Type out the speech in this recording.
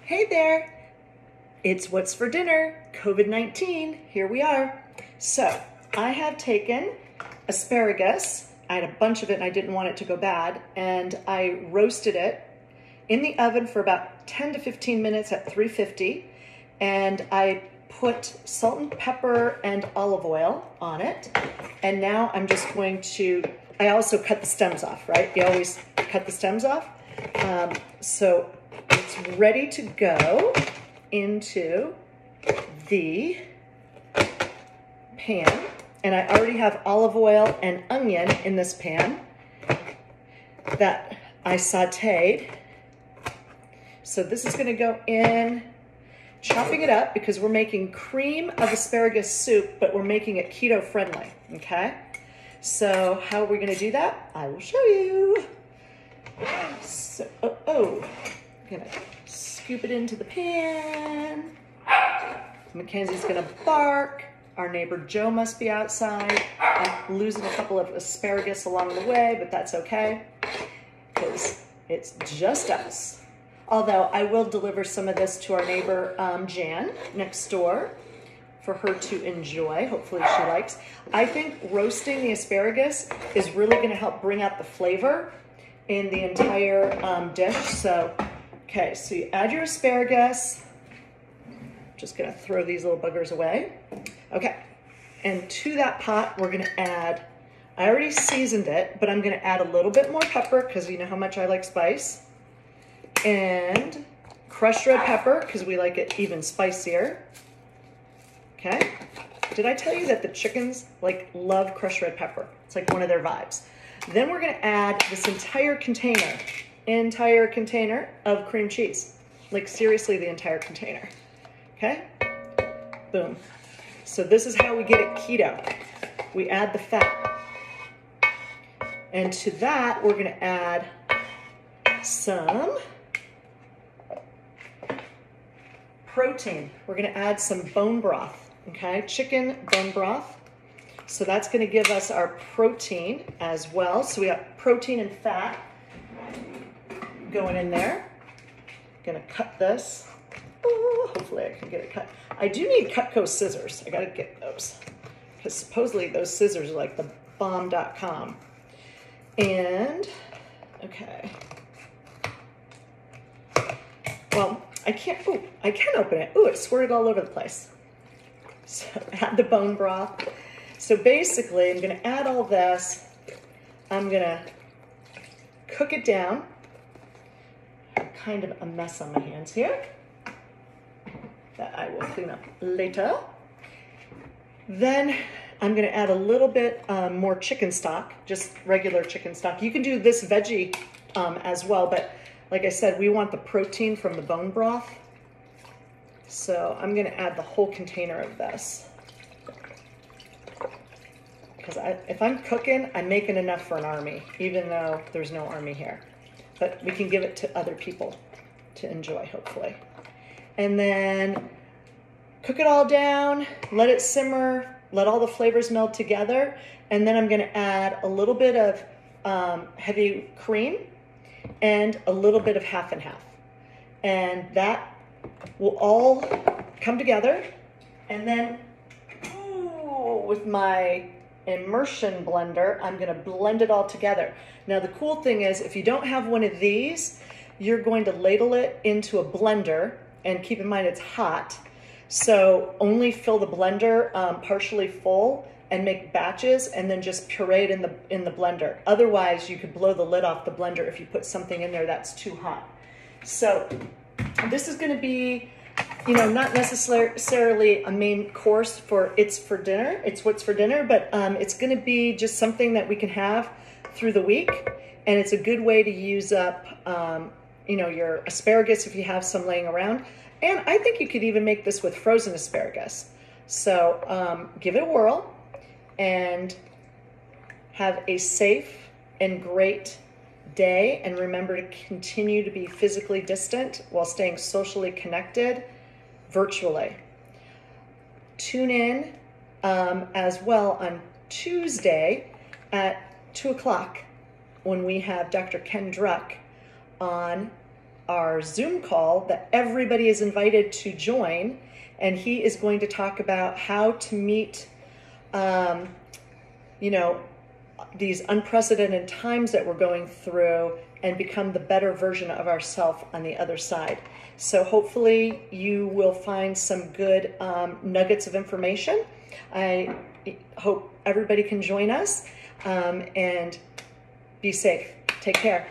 Hey there, it's what's for dinner, COVID-19, here we are. So I have taken asparagus, I had a bunch of it and I didn't want it to go bad, and I roasted it in the oven for about 10 to 15 minutes at 350, and I put salt and pepper and olive oil on it, and now I'm just going to, I also cut the stems off, right? You always cut the stems off. So it's ready to go into the pan, and I already have olive oil and onion in this pan that I sauteed. So this is going to go in, chopping it up because we're making cream of asparagus soup, but we're making it keto friendly, okay? So how are we going to do that? I will show you. So, I'm going to scoop it into the pan. Mackenzie's going to bark. Our neighbor Joe must be outside. I'm losing a couple of asparagus along the way, but that's okay because it's just us. Although I will deliver some of this to our neighbor Jan next door for her to enjoy. Hopefully she likes. I think roasting the asparagus is really going to help bring out the flavor in the entire dish. So, okay, so you add your asparagus. Just gonna throw these little buggers away. Okay, and to that pot, we're gonna add, I already seasoned it, but I'm gonna add a little bit more pepper because you know how much I like spice. And crushed red pepper because we like it even spicier. Okay, did I tell you that the chickens love crushed red pepper? It's like one of their vibes. Then we're gonna add this entire container of cream cheese. Like seriously, the entire container. Okay, boom. So this is how we get it keto. We add the fat. And to that, we're gonna add some protein. We're gonna add some bone broth, okay? Chicken bone broth. So that's gonna give us our protein as well. So we got protein and fat going in there. Gonna cut this. Oh, hopefully I can get it cut. I do need Cutco scissors. I gotta get those because supposedly those scissors are like the bomb.com. And, okay. Well, I can open it. Ooh, it squirted all over the place. So add the bone broth. So basically, I'm gonna add all this. I'm gonna cook it down. Kind of a mess on my hands here that I will clean up later. Then I'm gonna add a little bit more chicken stock, just regular chicken stock. You can do this veggie as well, but like I said, we want the protein from the bone broth. So I'm gonna add the whole container of this. Because if I'm cooking, I'm making enough for an army, even though there's no army here. But we can give it to other people to enjoy, hopefully. And then cook it all down, let it simmer, let all the flavors meld together. And then I'm gonna add a little bit of heavy cream and a little bit of half and half. And that will all come together. And then, with my immersion blender, I'm gonna blend it all together. Now the cool thing is, if you don't have one of these, you're going to ladle it into a blender, and keep in mind it's hot. So only fill the blender partially full and make batches, and then just puree it in the blender. Otherwise, you could blow the lid off the blender if you put something in there that's too hot. So this is gonna be, you know, not necessarily a main course for it's what's for dinner, but it's gonna be just something that we can have through the week, and it's a good way to use up, you know, your asparagus if you have some laying around. And I think you could even make this with frozen asparagus. So give it a whirl and have a safe and great day. And remember to continue to be physically distant while staying socially connected virtually. Tune in as well on Tuesday at 2 o'clock when we have Dr. Ken Druck on our Zoom call that everybody is invited to join, and he is going to talk about how to meet, you know, these unprecedented times that we're going through and become the better version of ourselves on the other side. So hopefully you will find some good nuggets of information. I hope everybody can join us, and be safe. Take care.